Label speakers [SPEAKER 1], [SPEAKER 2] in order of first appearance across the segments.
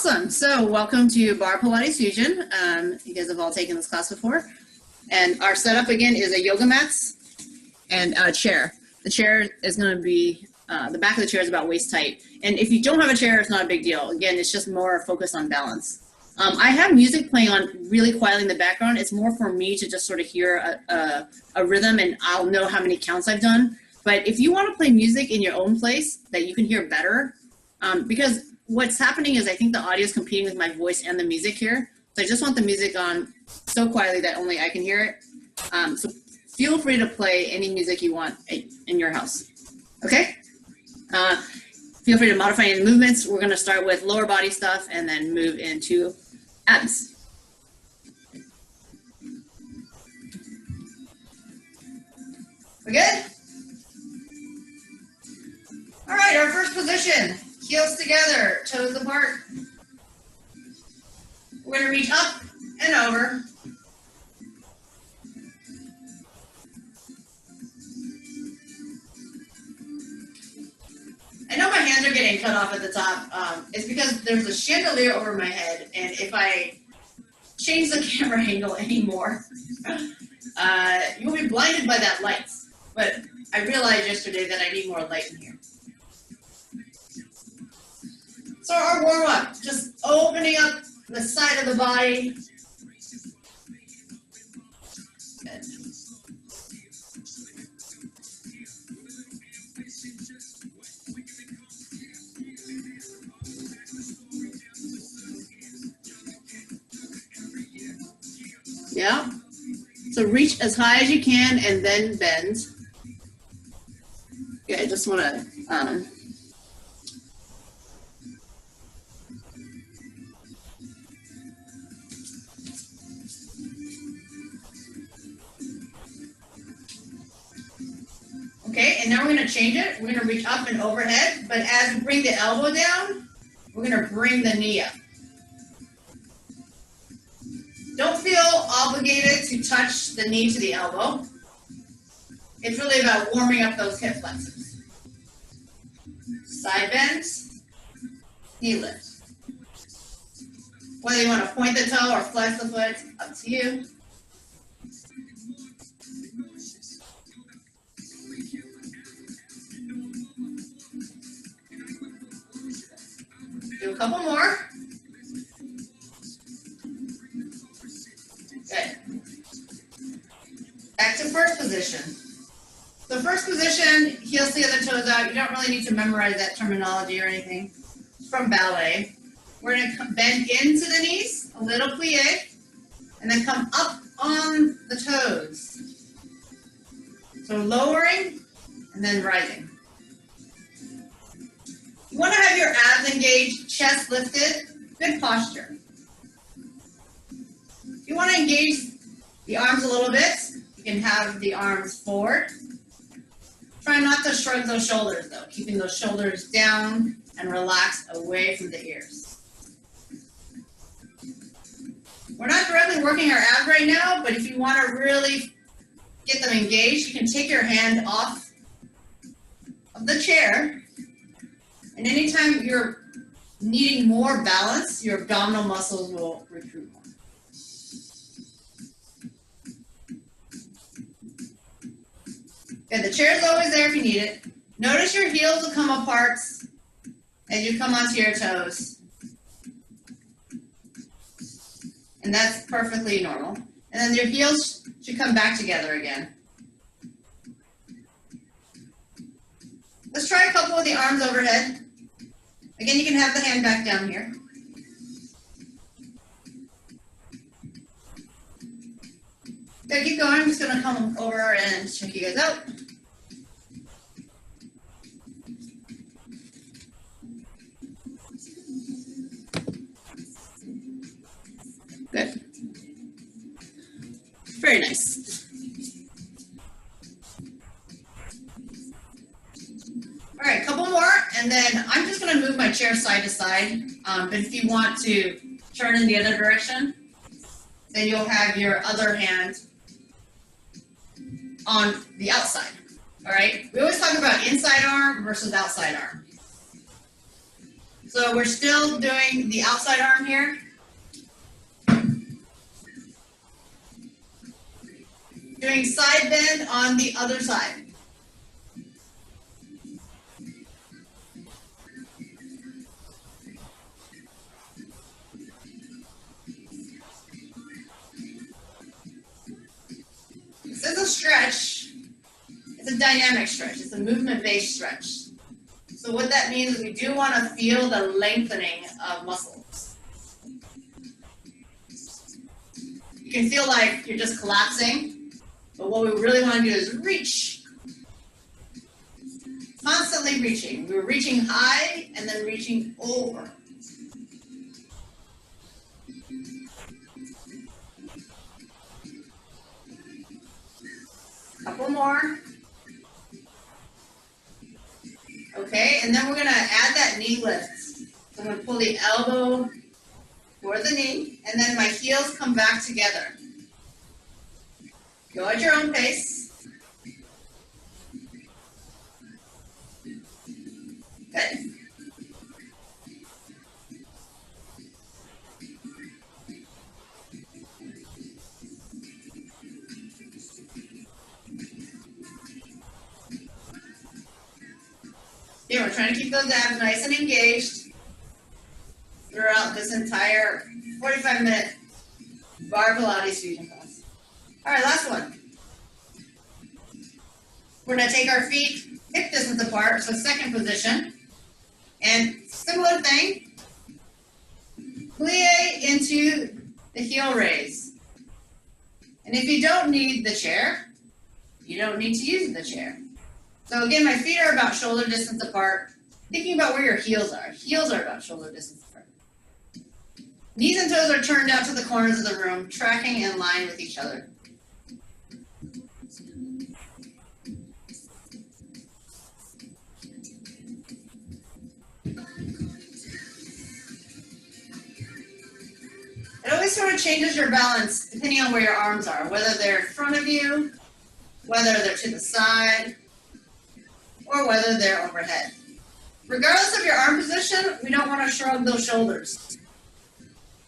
[SPEAKER 1] Awesome. So welcome to Barre Pilates Fusion. You guys have all taken this class before. And our setup again is a yoga mats and a chair. The chair is going to be, the back of the chair is about waist height. And if you don't have a chair, it's not a big deal. Again, it's just more focused on balance. I have music playing on really quietly in the background. It's more for me to just sort of hear a rhythm, and I'll know how many counts I've done. But if you want to play music in your own place that you can hear better, because what's happening is I think the audio is competing with my voice and the music here. So I just want the music on so quietly that only I can hear it. So feel free to play any music you want in your house. Okay? Feel free to modify any movements. We're going to start with lower body stuff and then move into abs. We good? All right, our first position. Heels together, toes apart. We're going to reach up and over. I know my hands are getting cut off at the top. It's because there's a chandelier over my head, and if I change the camera angle anymore, you'll be blinded by that light. But I realized yesterday that I need more light in here. So our warm-up, just opening up the side of the body. Good. Yeah. So reach as high as you can and then bend. Yeah, I just want to okay, and now we're going to change it. We're going to reach up and overhead, but as we bring the elbow down, we're going to bring the knee up. Don't feel obligated to touch the knee to the elbow. It's really about warming up those hip flexors. Side bends, knee lift. Whether you want to point the toe or flex the foot, up to you. Do a couple more. Good. Back to first position. So first position, heels together, toes out. You don't really need to memorize that terminology or anything. It's from ballet. We're going to bend into the knees, a little plie, and then come up on the toes. So lowering and then rising. You want to have your abs engaged, chest lifted, good posture. If you want to engage the arms a little bit, you can have the arms forward. Try not to shrug those shoulders though, keeping those shoulders down and relaxed away from the ears. We're not directly working our abs right now, but if you want to really get them engaged, you can take your hand off of the chair. And anytime you're needing more balance, your abdominal muscles will recruit more. Okay, the chair is always there if you need it. Notice your heels will come apart as you come onto your toes. And that's perfectly normal. And then your heels should come back together again. Let's try a couple of the arms overhead. Again, you can have the hand back down here. Okay, keep going. I'm just going to come over and check you guys out. Good. Very nice. All right, a couple more, and then I'm just going to move my chair side to side. But if you want to turn in the other direction, then you'll have your other hand on the outside. All right, we always talk about inside arm versus outside arm. So we're still doing the outside arm here. Doing side bend on the other side. This is a stretch. It's a dynamic stretch. It's a movement-based stretch. So what that means is we do want to feel the lengthening of muscles. You can feel like you're just collapsing, but what we really want to do is reach. Constantly reaching. We're reaching high and then reaching over. Couple more. Okay, and then we're going to add that knee lift. So I'm going to pull the elbow toward the knee, and then my heels come back together. Go at your own pace. Good. Yeah, we're trying to keep those abs nice and engaged throughout this entire 45-minute Barre Pilates Fusion class. All right, last one. We're going to take our feet hip distance apart, so second position. And similar thing, plie into the heel raise. And if you don't need the chair, you don't need to use the chair. So again, my feet are about shoulder distance apart. Thinking about where your heels are. Heels are about shoulder distance apart. Knees and toes are turned out to the corners of the room, tracking in line with each other. It always sort of changes your balance depending on where your arms are, whether they're in front of you, whether they're to the side, or whether they're overhead. Regardless of your arm position, we don't want to shrug those shoulders.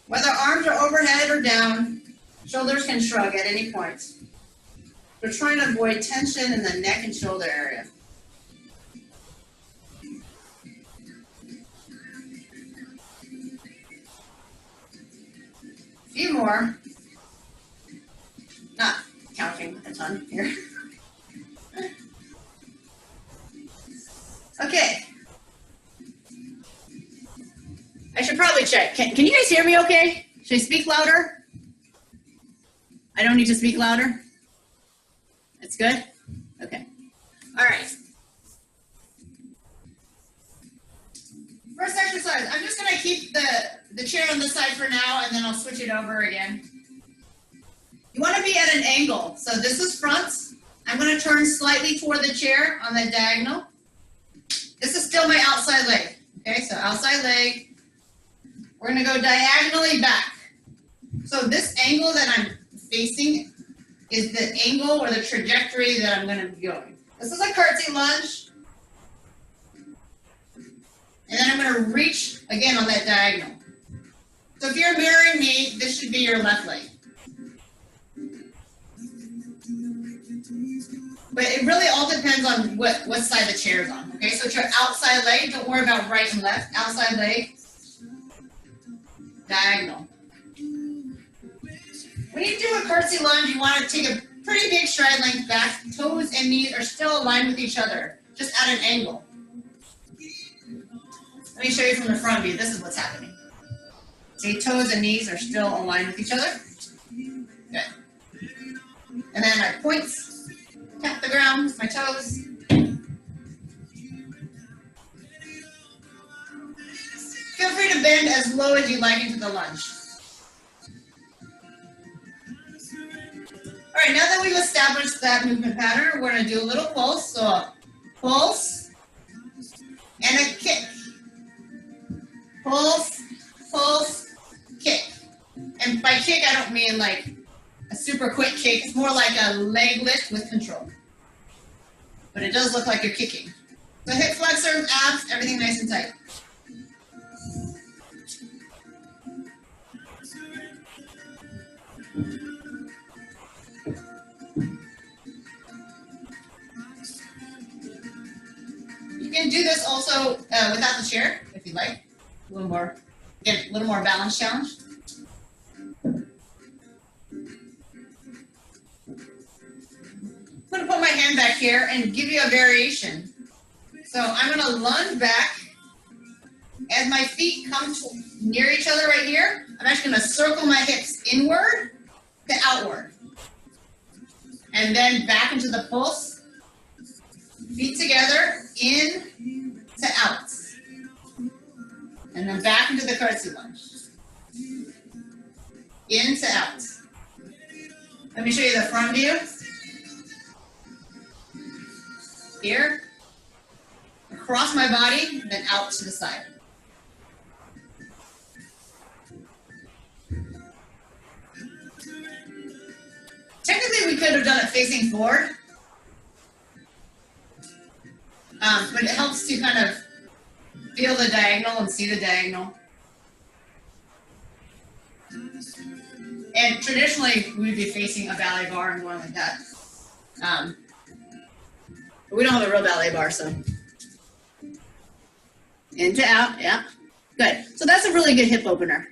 [SPEAKER 1] Whether arms are overhead or down, shoulders can shrug at any point. We're trying to avoid tension in the neck and shoulder area. A few more. Not counting a ton here. Okay. I should probably check. Can you guys hear me okay? Should I speak louder? I don't need to speak louder? It's good? Okay. All right. First exercise, I'm just going to keep the chair on this side for now, and then I'll switch it over again. You want to be at an angle. So this is front. I'm going to turn slightly toward the chair on the diagonal. This is still my outside leg. Okay, so outside leg. We're going to go diagonally back. So this angle that I'm facing is the angle or the trajectory that I'm going to be going. This is a curtsy lunge. And then I'm going to reach again on that diagonal. So if you're mirroring me, this should be your left leg. But it really all depends on what side the chair is on. Okay, so it's your outside leg. Don't worry about right and left. Outside leg. Diagonal. When you do a curtsy lunge, you want to take a pretty big stride length back. Toes and knees are still aligned with each other, just at an angle. Let me show you from the front view. This is what's happening. See, toes and knees are still aligned with each other. Good. And then my points tap the ground with my toes. Feel free to bend as low as you like into the lunge. All right, now that we've established that movement pattern, we're going to do a little pulse. So a pulse and a kick. Pulse, pulse, kick. And by kick, I don't mean like a super quick kick. It's more like a leg lift with control. But it does look like you're kicking. So hip flexors, abs, everything nice and tight. do this also without the chair, if you like. A little more, again, a little more balance challenge. I'm going to put my hand back here and give you a variation. So I'm going to lunge back. As my feet come near each other right here, I'm actually going to circle my hips inward to outward. And then back into the pulse. Feet together, in to out. And then back into the curtsy lunge. In to out. Let me show you the front view. Here. Across my body, then out to the side. Technically, we could have done it facing forward. But it helps to kind of feel the diagonal and see the diagonal. And traditionally, we would be facing a ballet bar and going like that. But we don't have a real ballet bar, so. In to out, yeah. Good. So that's a really good hip opener.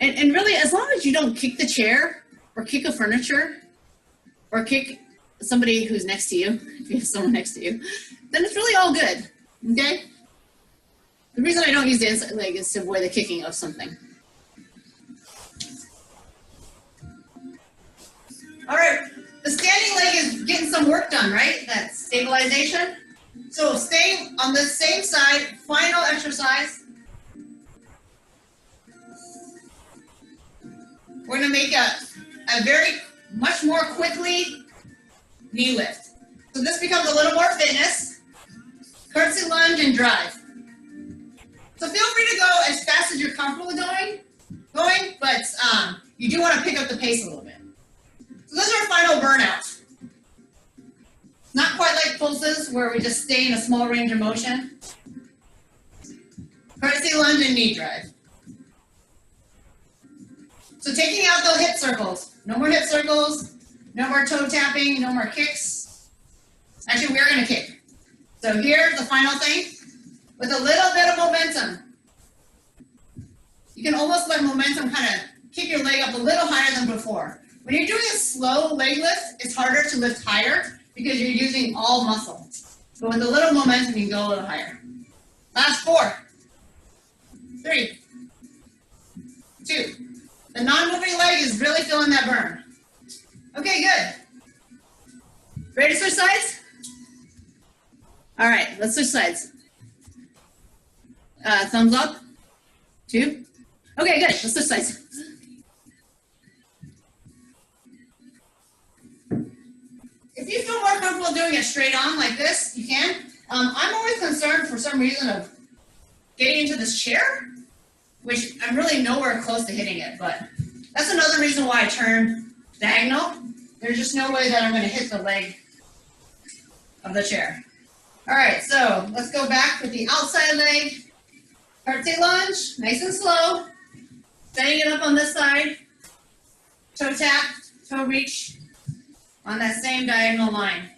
[SPEAKER 1] And really, as long as you don't kick the chair or kick a furniture or kick somebody who's next to you, if you have someone next to you, then it's really all good, okay? The reason I don't use the inside leg is to avoid the kicking of something. All right, the standing leg is getting some work done, right? That stabilization. So staying on the same side, final exercise. We're gonna make a very, much more quickly knee lift. So this becomes a little more fitness. Curtsy lunge and drive. So feel free to go as fast as you're comfortable going, but you do want to pick up the pace a little bit. So this is our final burnout. Not quite like pulses where we just stay in a small range of motion. Curtsy lunge and knee drive. So taking out those hip circles. No more hip circles, no more toe tapping, no more kicks. Actually, we are going to kick. So here's the final thing. With a little bit of momentum. You can almost let momentum kind of kick your leg up a little higher than before. When you're doing a slow leg lift, it's harder to lift higher because you're using all muscle. But with a little momentum, you can go a little higher. Last 4, 3, 2. The non-moving leg is really feeling that burn. Okay, good. Ready to switch sides? All right, let's switch sides. Thumbs up. 2. Okay, good. Let's switch sides. If you feel more comfortable doing it straight on like this, you can. I'm always concerned for some reason of getting into this chair, which I'm really nowhere close to hitting it, but that's another reason why I turn diagonal. There's just no way that I'm going to hit the leg of the chair. All right, so let's go back with the outside leg. Curtsy lunge, nice and slow. Setting it up on this side. Toe tap, toe reach on that same diagonal line.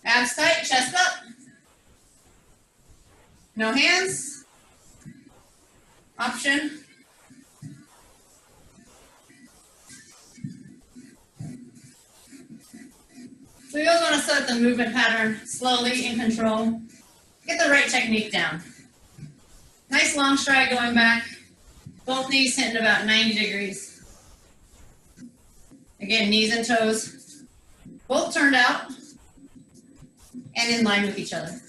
[SPEAKER 1] Abs tight, chest up. No hands. Option. So you always want to set the movement pattern slowly in control. Get the right technique down. Nice long stride going back. Both knees hitting about 90 degrees. Again, knees and toes. Both turned out and in line with each other.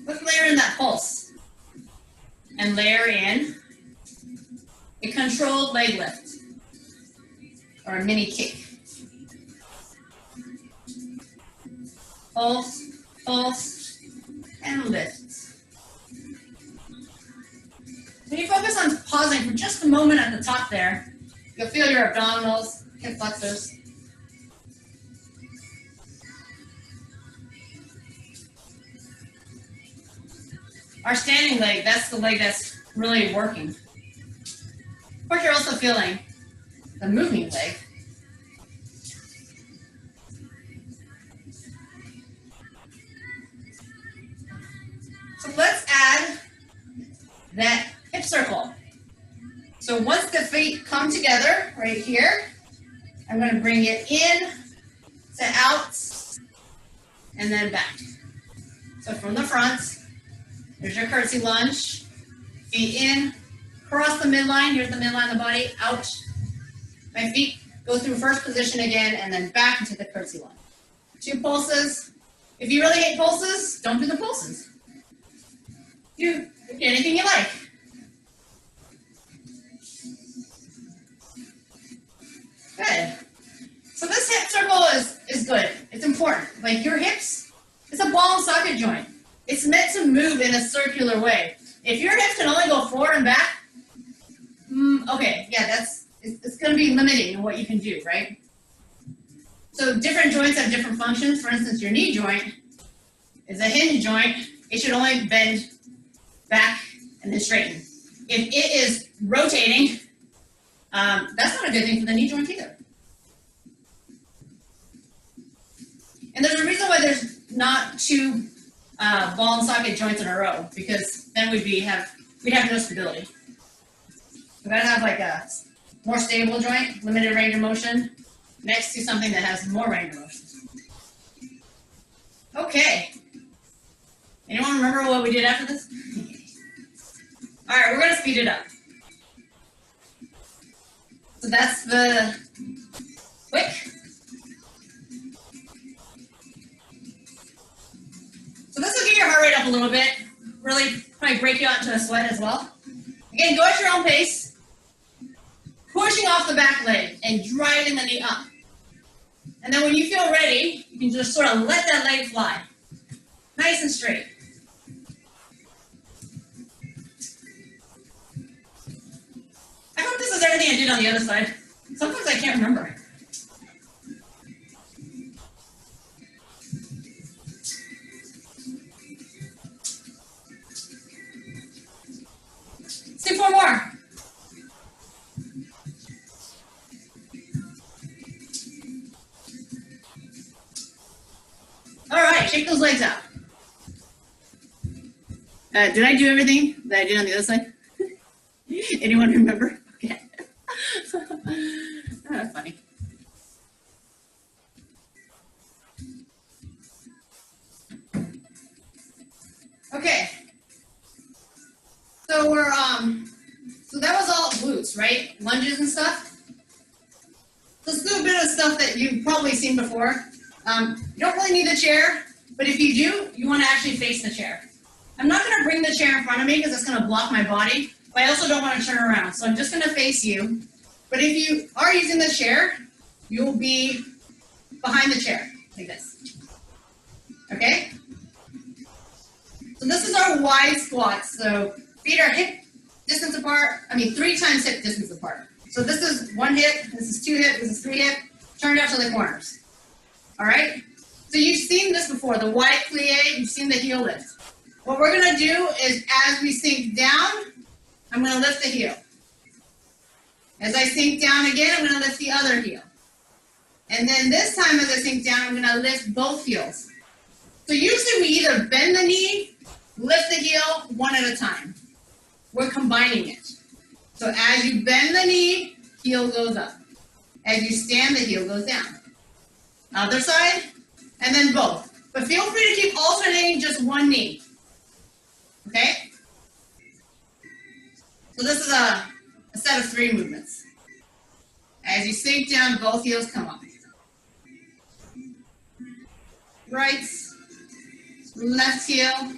[SPEAKER 1] Let's layer in that pulse and layer in a controlled leg lift or a mini kick. Pulse, pulse, and lift. When you focus on pausing for just a moment at the top there, you'll feel your abdominals, hip flexors. Our standing leg, that's the leg that's really working. Of course, you're also feeling the moving leg. So let's add that hip circle. So once the feet come together right here, I'm going to bring it in to out and then back. So from the front, there's your curtsy lunge, feet in, cross the midline, here's the midline of the body, out. My feet go through first position again and then back into the curtsy lunge. 2 pulses. If you really hate pulses, don't do the pulses. Do anything you like. Good. So this hip circle is good. It's important. Like your hips, it's a ball and socket joint. It's meant to move in a circular way. If your hips can only go forward and back, okay, yeah, it's going to be limiting in what you can do, right? So different joints have different functions. For instance, your knee joint is a hinge joint. It should only bend back and then straighten. If it is rotating, that's not a good thing for the knee joint either. And there's a reason why there's not 2 ball and socket joints in a row, because then we'd have no stability. We gotta have like a more stable joint, limited range of motion, next to something that has more range of motion. Okay. Anyone remember what we did after this? All right, we're gonna speed it up. So that's the quick. So this will get your heart rate up a little bit, really probably break you out into a sweat as well. Again, go at your own pace, pushing off the back leg and driving the knee up. And then when you feel ready, you can just sort of let that leg fly, nice and straight. I hope this is everything I did on the other side. Sometimes I can't remember. Let's do 4 more. All right, shake those legs out. Did I do everything that I did on the other side? Anyone remember? Okay. That's funny. Okay. So so that was all glutes, right? Lunges and stuff. Let's do a bit of stuff that you've probably seen before. You don't really need the chair, but if you do, you want to actually face the chair. I'm not going to bring the chair in front of me because it's going to block my body, but I also don't want to turn around. So I'm just going to face you. But if you are using the chair, you'll be behind the chair, like this. Okay? So this is our wide squat. So feet are hip distance apart, 3 times hip distance apart. So this is 1 hip, this is 2 hip, this is 3 hip, turned out to the corners. All right? So you've seen this before, the wide plie, you've seen the heel lift. What we're gonna do is as we sink down, I'm gonna lift the heel. As I sink down again, I'm gonna lift the other heel. And then this time as I sink down, I'm gonna lift both heels. So usually we either bend the knee, lift the heel, one at a time. We're combining it. So as you bend the knee, heel goes up. As you stand, the heel goes down. Other side, and then both. But feel free to keep alternating just one knee. Okay? So this is a set of 3 movements. As you sink down, both heels come up. Right, left heel,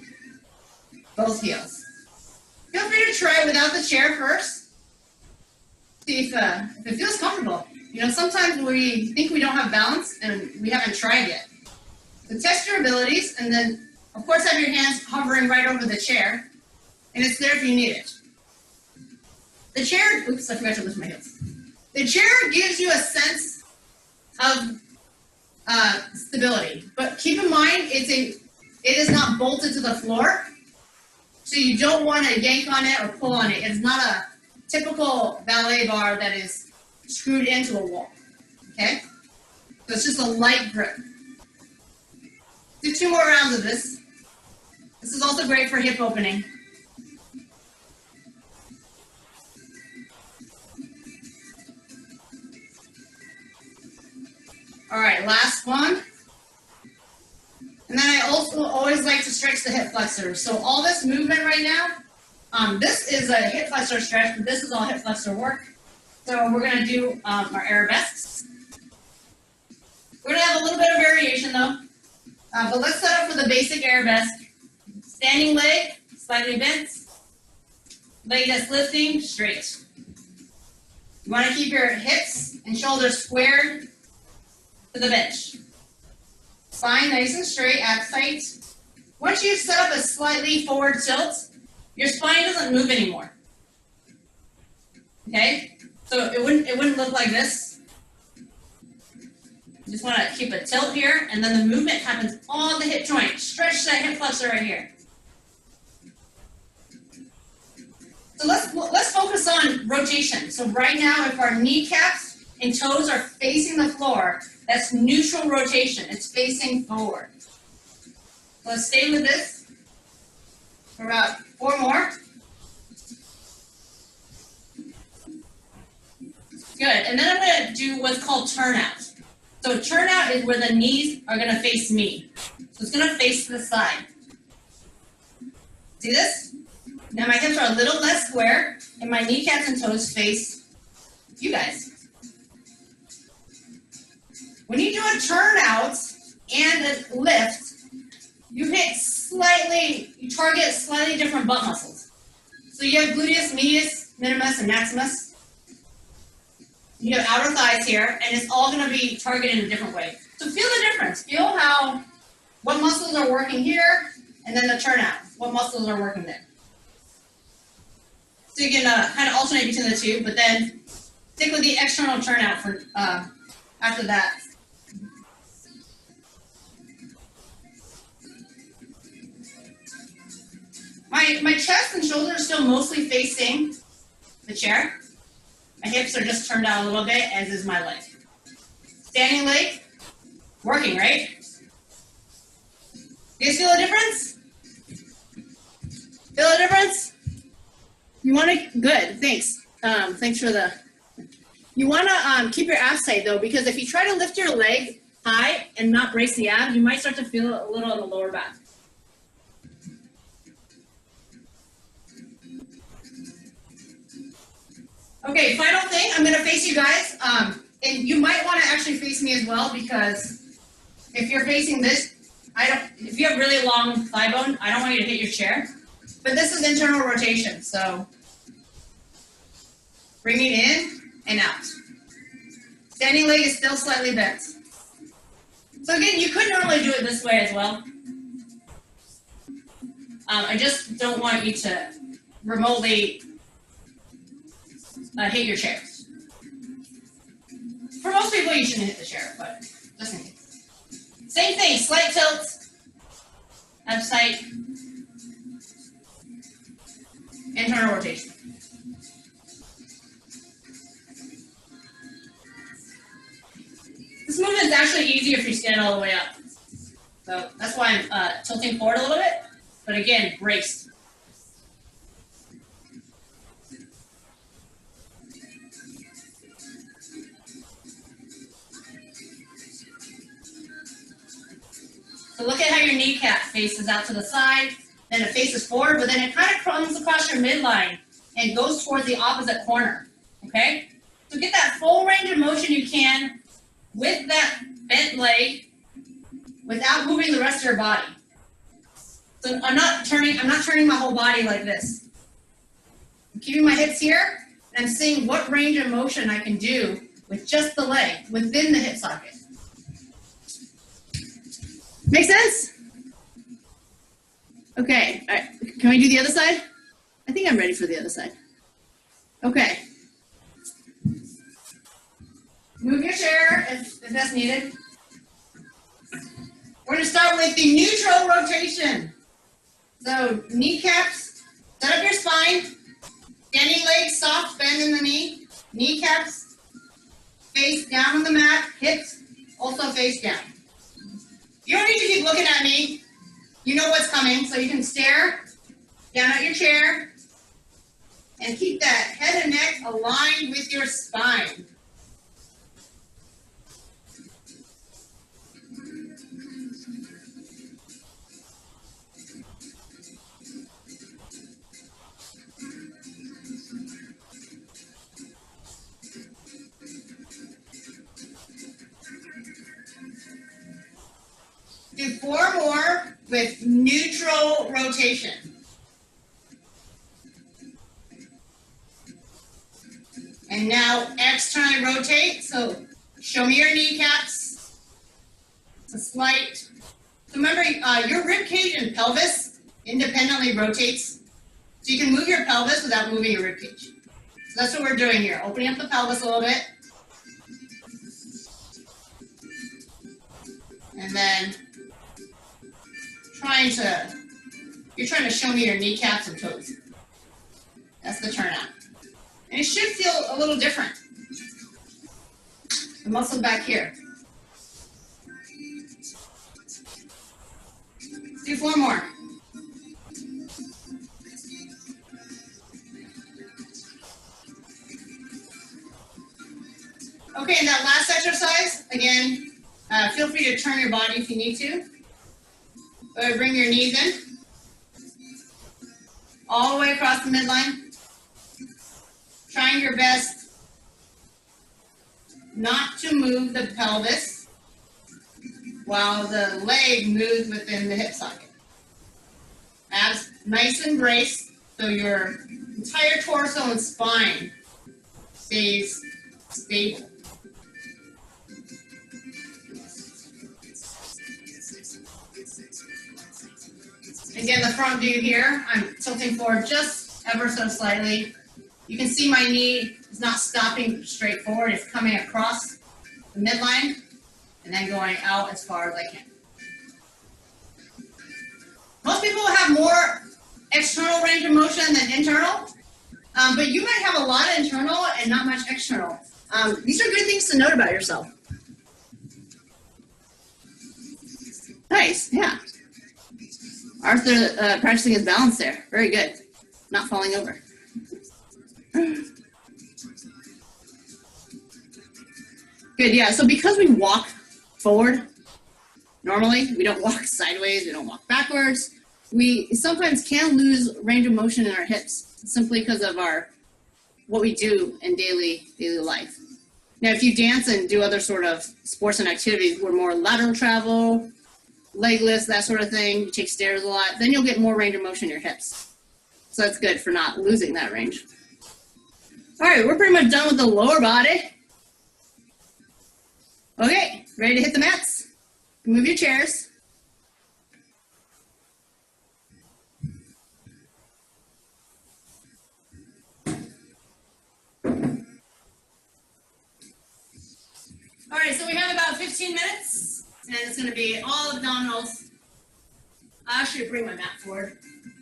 [SPEAKER 1] both heels. Feel free to try it without the chair first. See if it feels comfortable. You know, sometimes we think we don't have balance and we haven't tried yet. So test your abilities and then, of course, have your hands hovering right over the chair. And it's there if you need it. The chair, oops, I forgot to lift my heels. The chair gives you a sense of stability. But keep in mind, it is not bolted to the floor. So you don't want to yank on it or pull on it. It's not a typical ballet bar that is screwed into a wall, okay? So it's just a light grip. Do 2 more rounds of this. This is also great for hip opening. All right, last one. And then I also always like to stretch the hip flexors. So all this movement right now, this is a hip flexor stretch, but this is all hip flexor work. So we're gonna do our arabesques. We're gonna have a little bit of variation though. But let's set up for the basic arabesque. Standing leg, slightly bent. Leg that's lifting, straight. You wanna keep your hips and shoulders squared to the bench. Spine nice and straight, abs tight. Once you've set up a slightly forward tilt, your spine doesn't move anymore. Okay? So it wouldn't look like this. You just want to keep a tilt here, and then the movement happens on the hip joint. Stretch that hip flexor right here. So let's focus on rotation. So right now, if our kneecaps and toes are facing the floor, that's neutral rotation. It's facing forward. So let's stay with this for about 4 more. Good. And then I'm going to do what's called turnout. So turnout is where the knees are going to face me. So it's going to face to the side. See this? Now my hips are a little less square, and my kneecaps and toes face you guys. When you do a turnout and a lift, you target slightly different butt muscles. So you have gluteus medius, minimus, and maximus. You have outer thighs here, and it's all going to be targeted in a different way. So feel the difference. Feel what muscles are working here, and then the turnout. What muscles are working there. So you can kind of alternate between the two, but then stick with the external turnout for after that. My chest and shoulders are still mostly facing the chair. My hips are just turned out a little bit, as is my leg. Standing leg, working, right? You guys feel a difference? Feel a difference? You want to, good, thanks. Thanks for the, you want to keep your abs tight though, because if you try to lift your leg high and not brace the abs, you might start to feel a little in the lower back. Okay, final thing, I'm going to face you guys, and you might want to actually face me as well, because if you're facing this, if you have really long thigh bone, I don't want you to hit your chair, but this is internal rotation, so bring it in and out. Standing leg is still slightly bent. So again, you could normally do it this way as well. I just don't want you to remotely hit your chair. For most people, you shouldn't hit the chair, but just in case. Same thing, slight tilt, abs tight, internal rotation. This movement is actually easier if you stand all the way up. So that's why I'm tilting forward a little bit, but again, braced. So look at how your kneecap faces out to the side, then it faces forward, but then it kind of comes across your midline and goes towards the opposite corner, okay? So get that full range of motion you can with that bent leg without moving the rest of your body. So I'm not turning my whole body like this. I'm keeping my hips here, and I'm seeing what range of motion I can do with just the leg within the hip socket. Make sense? Okay, all right. Can we do the other side? I think I'm ready for the other side. Okay. Move your chair if that's needed. We're going to start with the neutral rotation. So kneecaps, set up your spine. Standing legs, soft bend in the knee. Kneecaps, face down on the mat, hips also face down. You don't need to keep looking at me. You know what's coming, so you can stare down at your chair and keep that head and neck aligned with your spine. Do 4 more with neutral rotation. And now externally rotate, so show me your kneecaps. It's a slight. So remember, your rib cage and pelvis independently rotates. So you can move your pelvis without moving your rib cage. So that's what we're doing here, opening up the pelvis a little bit. And then you're trying to show me your kneecaps and toes. That's the turnout. And it should feel a little different. The muscle back here. Do 4 more. Okay, and that last exercise, again, feel free to turn your body if you need to. Bring your knees in. All the way across the midline. Trying your best not to move the pelvis while the leg moves within the hip socket. Abs nice and braced, so your entire torso and spine stays stable. Again, the front view here, I'm tilting forward just ever so slightly. You can see my knee is not stopping straight forward, it's coming across the midline and then going out as far as I can. Most people have more external range of motion than internal, but you might have a lot of internal and not much external. These are good things to note about yourself. Nice, yeah. Arthur practicing his balance there. Very good. Not falling over. Good, yeah. So because we walk forward, normally, we don't walk sideways, we don't walk backwards, we sometimes can lose range of motion in our hips simply because of what we do in daily life. Now, if you dance and do other sort of sports and activities where more lateral travel, leg lifts, that sort of thing, you take stairs a lot, then you'll get more range of motion in your hips. So that's good for not losing that range. All right, we're pretty much done with the lower body. Okay, ready to hit the mats? Move your chairs. All right, so we have about 15 minutes, and it's going to be all abdominals. I should bring my mat forward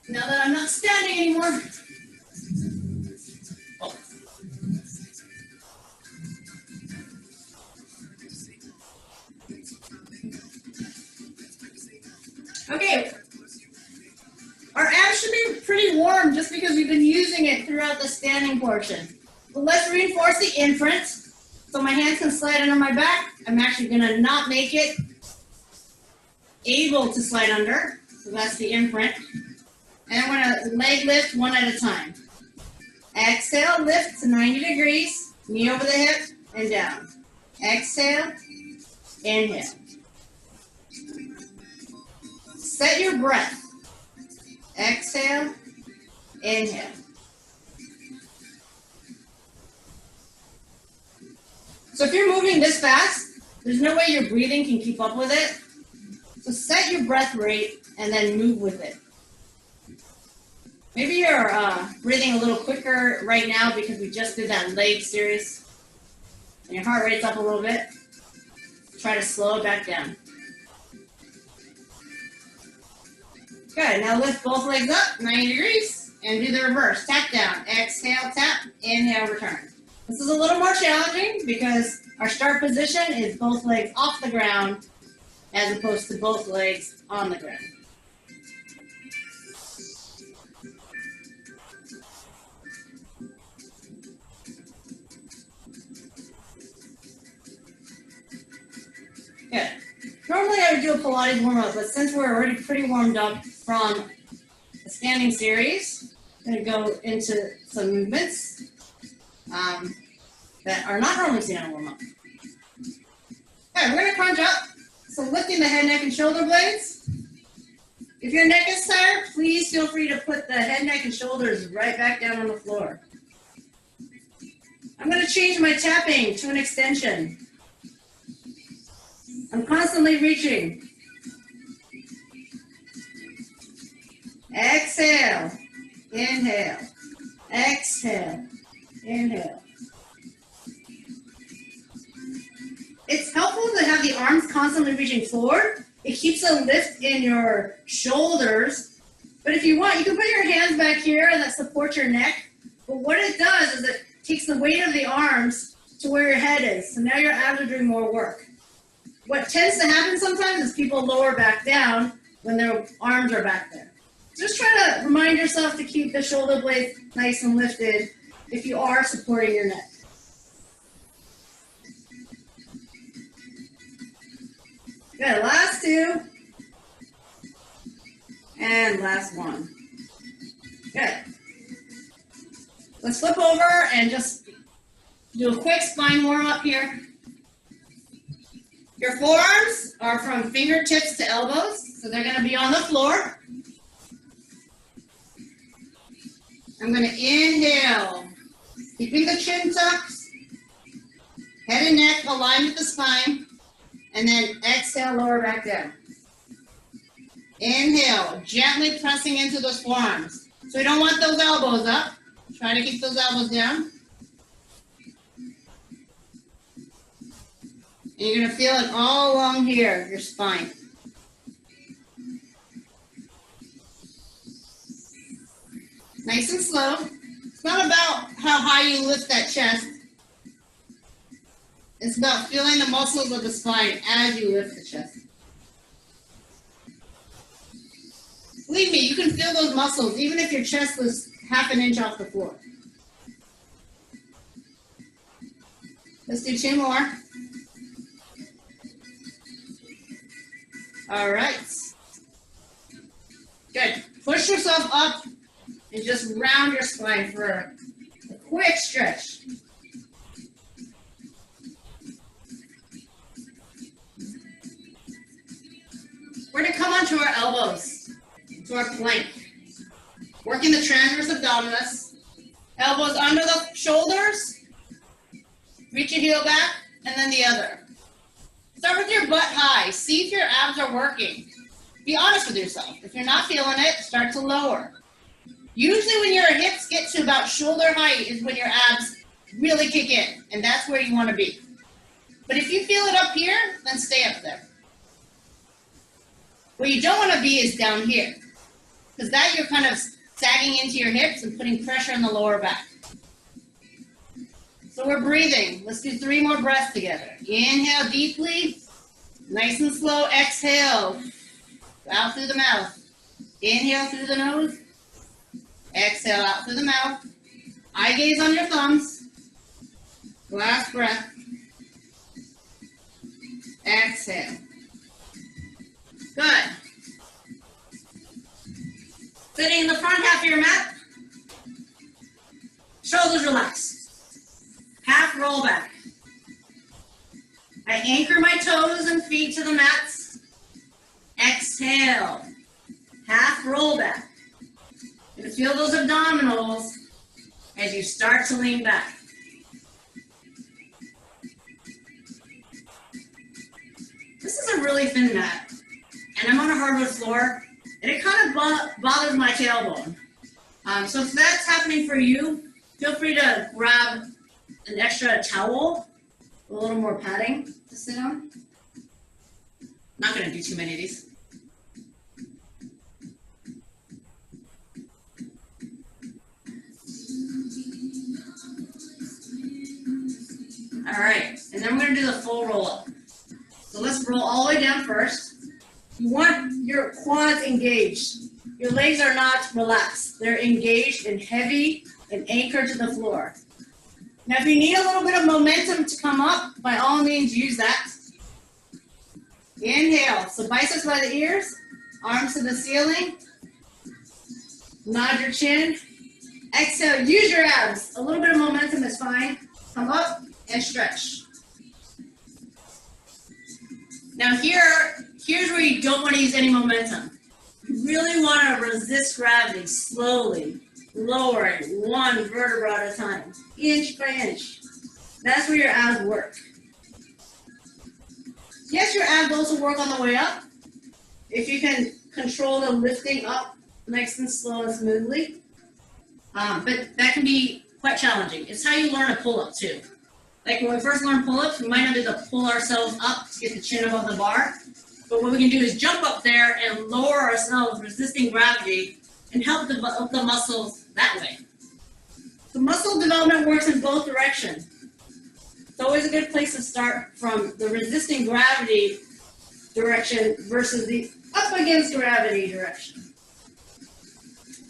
[SPEAKER 1] now that I'm not standing anymore. Oh. Okay, our abs should be pretty warm just because we've been using it throughout the standing portion. But let's reinforce the imprint. So my hands can slide under my back. I'm actually gonna not make it able to slide under. So that's the imprint. And I'm gonna leg lift one at a time. Exhale, lift to 90 degrees, knee over the hip and down. Exhale, inhale. Set your breath. Exhale, inhale. So if you're moving this fast, there's no way your breathing can keep up with it. So set your breath rate and then move with it. Maybe you're breathing a little quicker right now because we just did that leg series. And your heart rate's up a little bit. Try to slow it back down. Good, now lift both legs up, 90 degrees, and do the reverse. Tap down, exhale, tap, inhale, return. This is a little more challenging because Our start position is both legs off the ground as opposed to both legs on the ground. Good. Normally I would do a Pilates warm-up, but since we're already pretty warmed up from a standing series, I'm going to go into some movements that are not normally seen on warm-up. Okay, we're going to crunch up. So lifting the head, neck, and shoulder blades. If your neck is tired, please feel free to put the head, neck, and shoulders right back down on the floor. I'm going to change my tapping to an extension. I'm constantly reaching. Exhale, inhale, exhale, inhale. It's helpful to have the arms constantly reaching forward. It keeps a lift in your shoulders. But if you want, you can put your hands back here and that supports your neck. But what it does is it takes the weight of the arms to where your head is. So now your abs are doing more work. What tends to happen sometimes is people lower back down when their arms are back there. Just try to remind yourself to keep the shoulder blades nice and lifted if you are supporting your neck. Good, last two. And last one. Good. Let's flip over and just do a quick spine warm up here. Your forearms are from fingertips to elbows, so they're going to be on the floor. I'm going to inhale, keeping the chin tucked, head and neck aligned with the spine, and then exhale, lower back down. Inhale, gently pressing into those forearms. So we don't want those elbows up. Try to keep those elbows down. And you're going to feel it all along here, your spine. Nice and slow. It's not about how high you lift that chest. It's about feeling the muscles of the spine as you lift the chest. Believe me, you can feel those muscles even if your chest was half an inch off the floor. Let's do two more. All right. Good. Push yourself up and just round your spine for a quick stretch. We're going to come onto our elbows, to our plank. Working the transverse abdominis. Elbows under the shoulders. Reach your heel back, and then the other. Start with your butt high. See if your abs are working. Be honest with yourself. If you're not feeling it, start to lower. Usually when your hips get to about shoulder height is when your abs really kick in, and that's where you want to be. But if you feel it up here, then stay up there. Where you don't want to be is down here, because that you're kind of sagging into your hips and putting pressure on the lower back. So we're breathing. Let's do 3 more breaths together. Inhale deeply, nice and slow. Exhale, out through the mouth. Inhale through the nose. Exhale out through the mouth. Eye gaze on your thumbs. Last breath. Exhale. Good. Sitting in the front half of your mat. Shoulders relaxed. Half roll back. I anchor my toes and feet to the mats. Exhale. Half roll back. You're going to feel those abdominals as you start to lean back. This is a really thin mat, and I'm on a hardwood floor, and it kind of bothers my tailbone. So if that's happening for you, feel free to grab an extra towel, a little more padding to sit on. Not going to do too many of these. All right, and then we're gonna do the full roll up. So let's roll all the way down first. You want your quads engaged. Your legs are not relaxed. They're engaged and heavy and anchored to the floor. Now, if you need a little bit of momentum to come up, by all means, use that. Inhale, so biceps by the ears, arms to the ceiling. Nod your chin. Exhale, use your abs. A little bit of momentum is fine. Come up and stretch. Now here's where you don't want to use any momentum. You really want to resist gravity slowly, lowering one vertebra at a time, inch by inch. That's where your abs work. Yes, your abs also work on the way up. If you can control the lifting up nice and slow and smoothly. But that can be quite challenging. It's how you learn a pull-up too. Like when we first learn pull-ups, we might not be able to pull ourselves up to get the chin above the bar. But what we can do is jump up there and lower ourselves, resisting gravity, and help develop the muscles that way. The muscle development works in both directions. It's always a good place to start from the resisting gravity direction versus the up against gravity direction.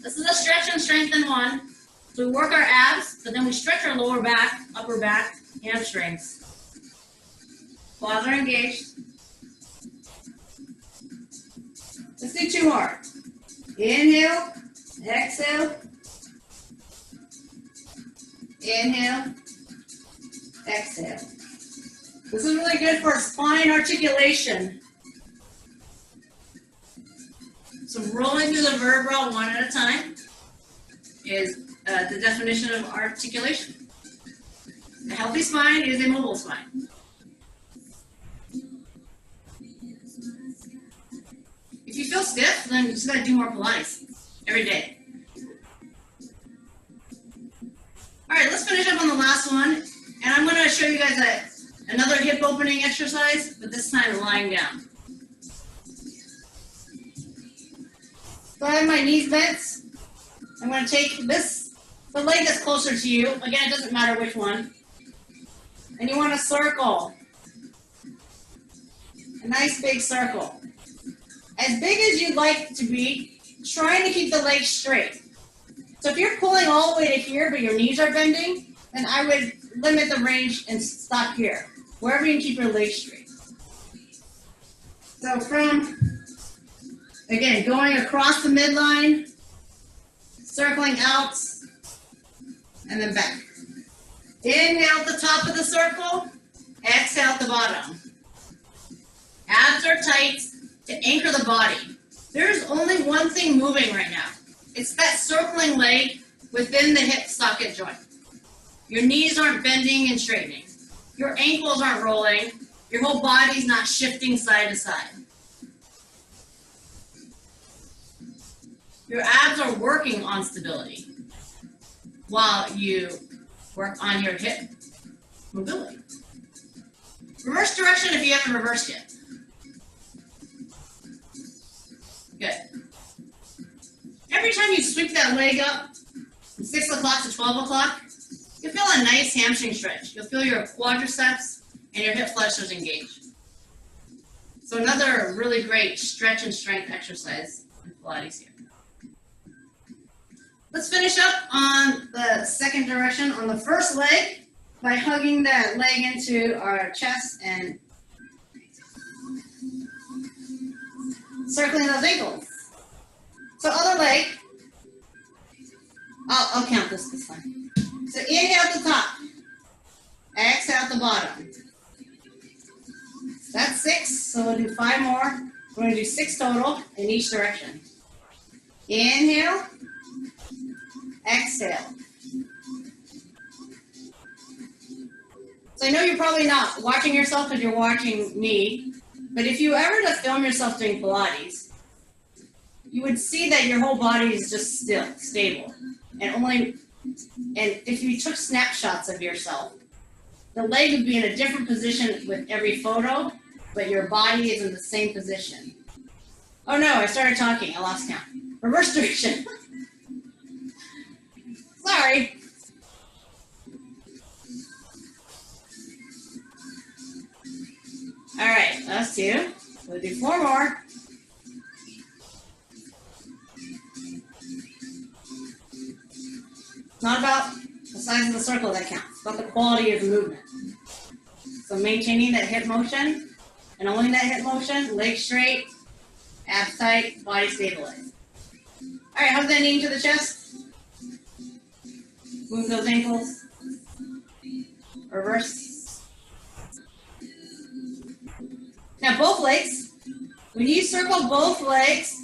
[SPEAKER 1] This is a stretch and strengthen one. So we work our abs, but then we stretch our lower back, upper back, hamstrings. Quads are engaged. Let's do two more. Inhale, exhale. Inhale, exhale. This is really good for spine articulation. So rolling through the vertebra one at a time is the definition of articulation. A healthy spine is a mobile spine. If you feel stiff, then you just gotta do more Pilates every day. All right, let's finish up on the last one. And I'm gonna show you guys another hip opening exercise, but this time lying down. So I have my knees bent. I'm gonna take the leg that's closer to you. Again, it doesn't matter which one. And you want to circle. A nice big circle. As big as you'd like to be, trying to keep the legs straight. So if you're pulling all the way to here, but your knees are bending, then I would limit the range and stop here. Wherever you can keep your legs straight. So from, again, going across the midline, circling out, and then back. Inhale at the top of the circle, exhale at the bottom. Abs are tight to anchor the body. There's only one thing moving right now. It's that circling leg within the hip socket joint. Your knees aren't bending and straightening. Your ankles aren't rolling. Your whole body's not shifting side to side. Your abs are working on stability while you work on your hip mobility. Reverse direction if you haven't reversed yet. Good. Every time you sweep that leg up from 6 o'clock to 12 o'clock, you'll feel a nice hamstring stretch. You'll feel your quadriceps and your hip flexors engaged. So another really great stretch and strength exercise in Pilates here. Let's finish up on the second direction on the first leg by hugging that leg into our chest and circling those ankles. So other leg, I'll count this time. So inhale at the top, exhale at the bottom. That's 6, so we'll do 5 more. We're gonna do 6 total in each direction. Inhale, exhale. So I know you're probably not watching yourself because you're watching me, but if you ever to film yourself doing Pilates, you would see that your whole body is just still, stable. And if you took snapshots of yourself, the leg would be in a different position with every photo, but your body is in the same position. Oh no, I started talking, I lost count. Reverse direction. Sorry. All right, last two. We'll do 4 more. It's not about the size of the circle that counts. It's about the quality of the movement. So maintaining that hip motion, and only that hip motion, legs straight, abs tight, body stabilized. All right, how's that knee to the chest? Move those ankles. Reverse. Now both legs, when you circle both legs,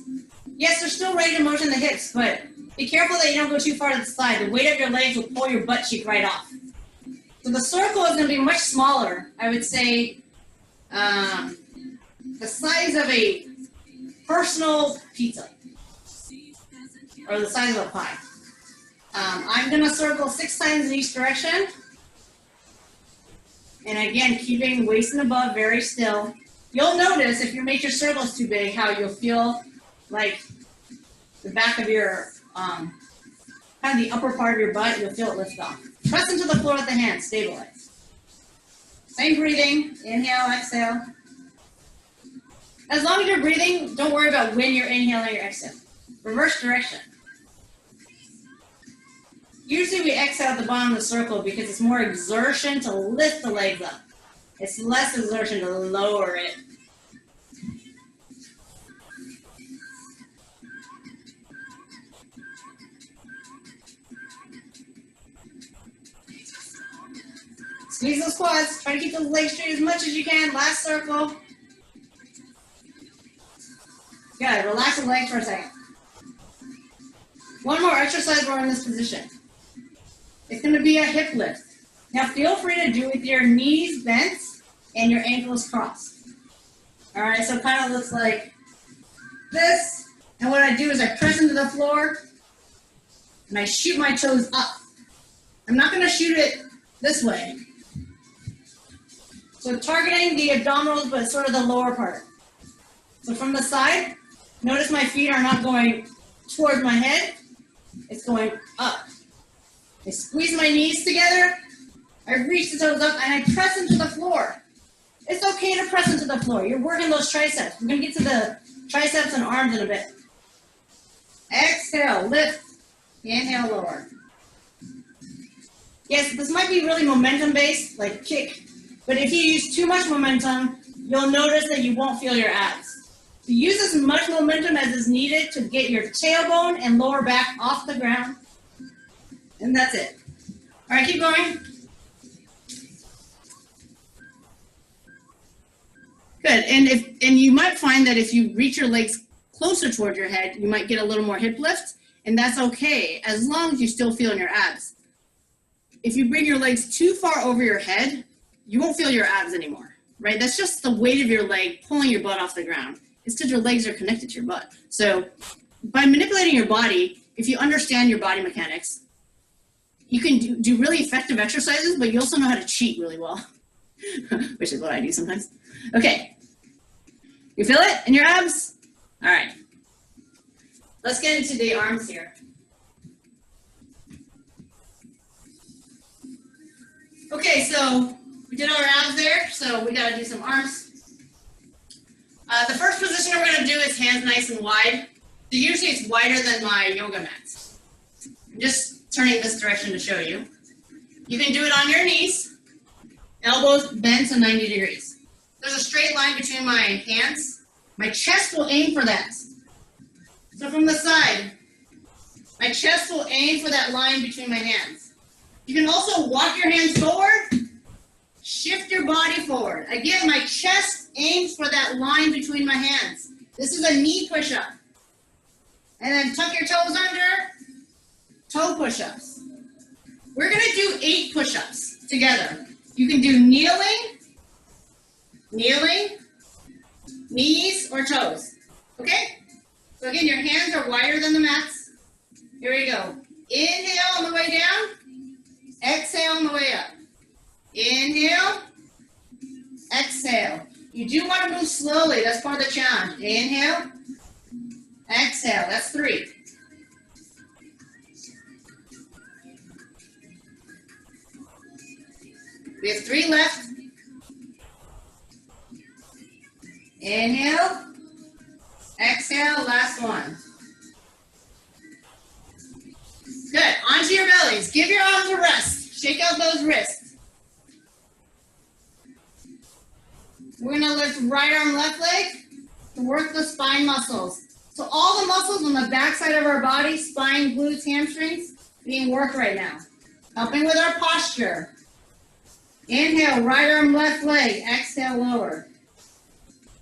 [SPEAKER 1] yes, there's still range of motion in the hips, but be careful that you don't go too far to the side. The weight of your legs will pull your butt cheek right off. So the circle is going to be much smaller. I would say the size of a personal pizza, or the size of a pie. I'm going to circle 6 times in each direction. And again, keeping waist and above very still. You'll notice if you make your circles too big, how you'll feel like the back of your, kind of the upper part of your butt, you'll feel it lift off. Press into the floor with the hands, stabilize. Same breathing, inhale, exhale. As long as you're breathing, don't worry about when you're inhaling or exhaling. Reverse direction. Usually we exhale at the bottom of the circle because it's more exertion to lift the legs up. It's less exertion to lower it. Squeeze those quads. Try to keep those legs straight as much as you can. Last circle. Good. Relax the legs for a second. One more exercise while we're in this position. It's going to be a hip lift. Now feel free to do it with your knees bent and your ankles crossed. All right, so it kind of looks like this. And what I do is I press into the floor and I shoot my toes up. I'm not going to shoot it this way. So targeting the abdominals, but sort of the lower part. So from the side, notice my feet are not going towards my head. It's going up. I squeeze my knees together. I reach the toes up and I press into the floor. It's okay to press into the floor. You're working those triceps. We're going to get to the triceps and arms in a bit. Exhale, lift. Inhale, lower. Yes, this might be really momentum-based, like kick. But if you use too much momentum, you'll notice that you won't feel your abs. So use as much momentum as is needed to get your tailbone and lower back off the ground. And that's it. All right, keep going. Good, and you might find that if you reach your legs closer toward your head, you might get a little more hip lift, and that's okay, as long as you still feel in your abs. If you bring your legs too far over your head, you won't feel your abs anymore, right? That's just the weight of your leg pulling your butt off the ground. It's because your legs are connected to your butt. So by manipulating your body, if you understand your body mechanics, you can do really effective exercises, but you also know how to cheat really well, which is what I do sometimes. Okay, you feel it in your abs? All right, let's get into the arms here. Okay, so we did our abs there, so we gotta do some arms. The first position we're gonna do is hands nice and wide. So usually it's wider than my yoga mats. I'm just turning this direction to show you. You can do it on your knees, elbows bent to 90 degrees. There's a straight line between my hands. My chest will aim for that. So from the side, my chest will aim for that line between my hands. You can also walk your hands forward, shift your body forward. Again, my chest aims for that line between my hands. This is a knee push-up. And then tuck your toes under, toe push-ups. We're gonna do 8 push-ups together. You can do kneeling, knees, or toes, okay? So again, your hands are wider than the mats. Here we go. Inhale on the way down, exhale on the way up. Inhale, exhale. You do want to move slowly, that's part of the challenge. Inhale, exhale, that's 3. We have 3 left. Inhale. Exhale, last one. Good, onto your bellies. Give your arms a rest. Shake out those wrists. We're gonna lift right arm, left leg to work the spine muscles. So all the muscles on the back side of our body, spine, glutes, hamstrings, being worked right now. Helping with our posture. Inhale, right arm, left leg. Exhale, lower.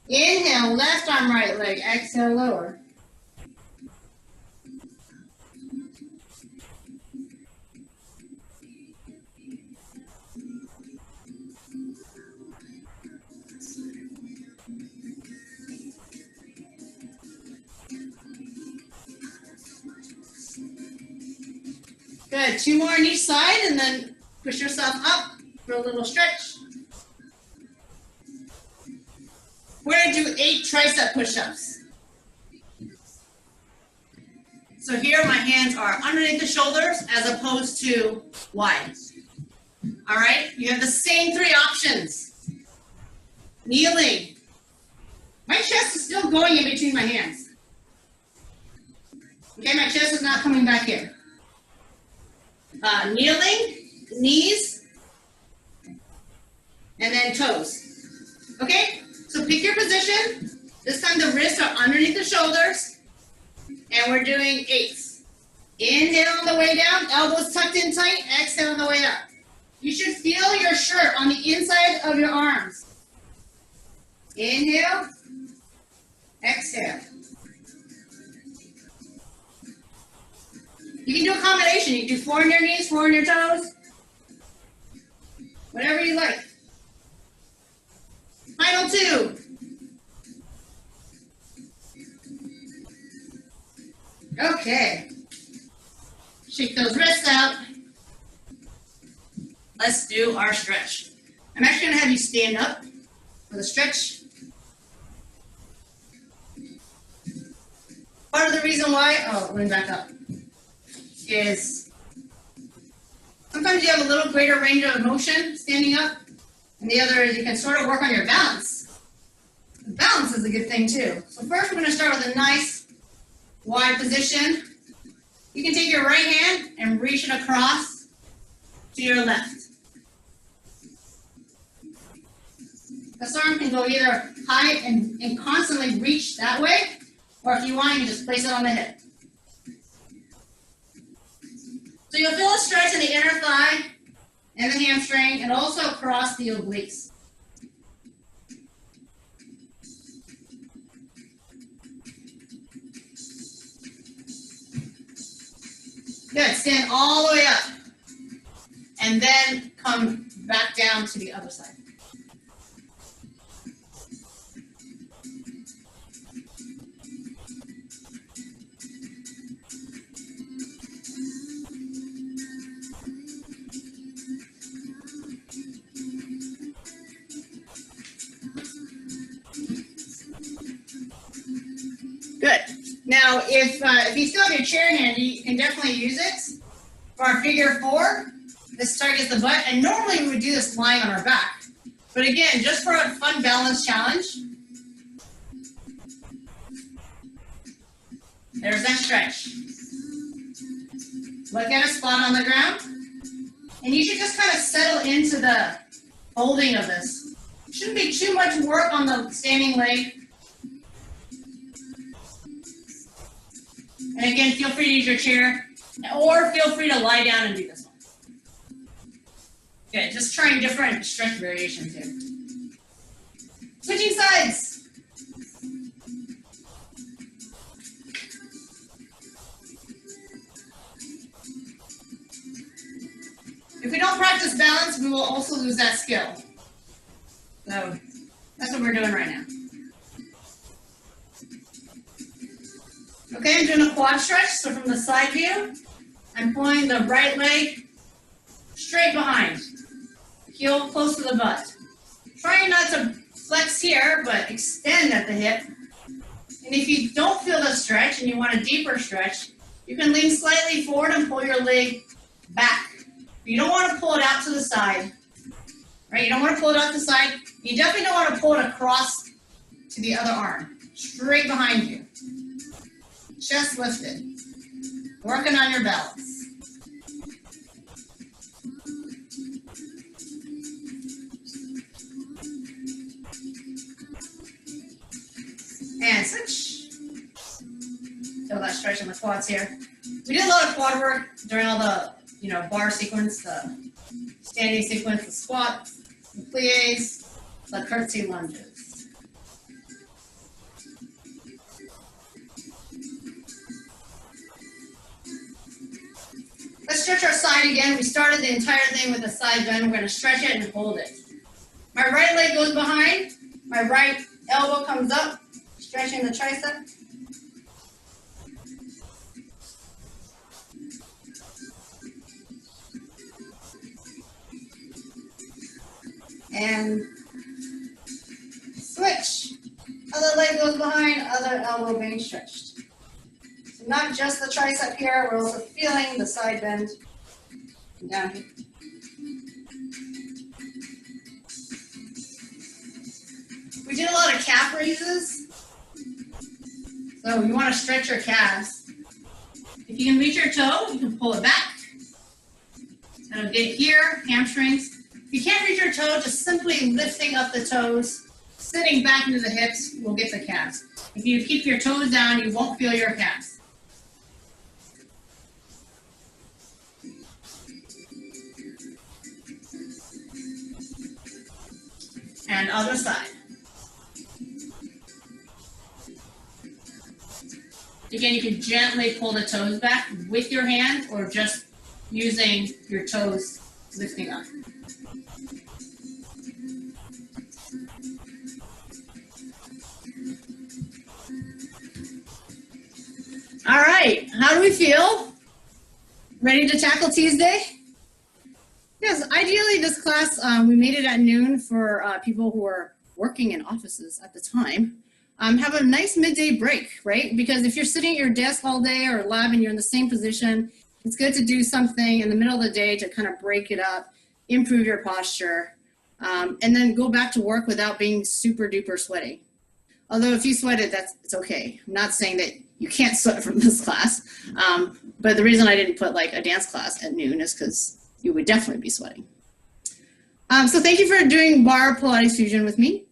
[SPEAKER 1] Inhale, left arm, right leg. Exhale, lower. Good, 2 more on each side and then push yourself up for a little stretch. We're gonna do 8 tricep push-ups. So here my hands are underneath the shoulders as opposed to wide. All right, you have the same 3 options. Kneeling. My chest is still going in between my hands. Okay, my chest is not coming back here. Kneeling, knees, and then toes. Okay, so pick your position. This time the wrists are underneath the shoulders, and we're doing 8s. Inhale on the way down, elbows tucked in tight, exhale on the way up. You should feel your shirt on the inside of your arms. Inhale, exhale. You can do a combination. You can do 4 on your knees, 4 on your toes. Whatever you like. Final 2. Okay. Shake those wrists out. Let's do our stretch. I'm actually going to have you stand up for the stretch. Part of the reason why, let me back up, is sometimes you have a little greater range of motion standing up, and the other is you can sort of work on your balance. Balance is a good thing too. So first we're going to start with a nice wide position. You can take your right hand and reach it across to your left. This arm can go either high and constantly reach that way, or if you want, you just place it on the hip. So you'll feel a stretch in the inner thigh and the hamstring, and also across the obliques. Good, stand all the way up, and then come back down to the other side. Good. Now, if you still have your chair handy, you can definitely use it for our figure 4. This targets the butt, and normally we would do this lying on our back. But again, just for a fun balance challenge, there's that stretch. Look at a spot on the ground, and you should just kind of settle into the holding of this. Shouldn't be too much work on the standing leg. And again, feel free to use your chair, or feel free to lie down and do this one. Good, just trying different stretch variations here. Switching sides. If we don't practice balance, we will also lose that skill. So that's what we're doing right now. Okay, I'm doing a quad stretch. So from the side view, I'm pulling the right leg straight behind, heel close to the butt. Trying not to flex here, but extend at the hip. And if you don't feel the stretch and you want a deeper stretch, you can lean slightly forward and pull your leg back. You don't want to pull it out to the side, right? You don't want to pull it out to the side. You definitely don't want to pull it across to the other arm, straight behind you. Chest lifted. Working on your balance. And switch. Feel that stretch in the quads here. We did a lot of quad work during all the, bar sequence, the standing sequence, the squats, the plies, the curtsy lunges. Let's stretch our side again. We started the entire thing with a side bend. We're going to stretch it and hold it. My right leg goes behind. My right elbow comes up, stretching the tricep. And switch. Other leg goes behind, other elbow being stretched. So not just the tricep here, we're also feeling the side bend down here. We did a lot of calf raises. So you want to stretch your calves. If you can reach your toe, you can pull it back. Kind of get here, hamstrings. If you can't reach your toe, just simply lifting up the toes, sitting back into the hips will get the calves. If you keep your toes down, you won't feel your calves. And other side. Again, you can gently pull the toes back with your hand or just using your toes lifting up. All right, how do we feel? Ready to tackle Tuesday? Yes, ideally this class, we made it at noon for people who are working in offices at the time. Have a nice midday break, right? Because if you're sitting at your desk all day or lab and you're in the same position, it's good to do something in the middle of the day to kind of break it up, improve your posture, and then go back to work without being super duper sweaty. Although if you sweated, it's okay. I'm not saying that you can't sweat from this class, but the reason I didn't put like a dance class at noon is because you would definitely be sweating. So thank you for doing Barre Pilates Fusion with me.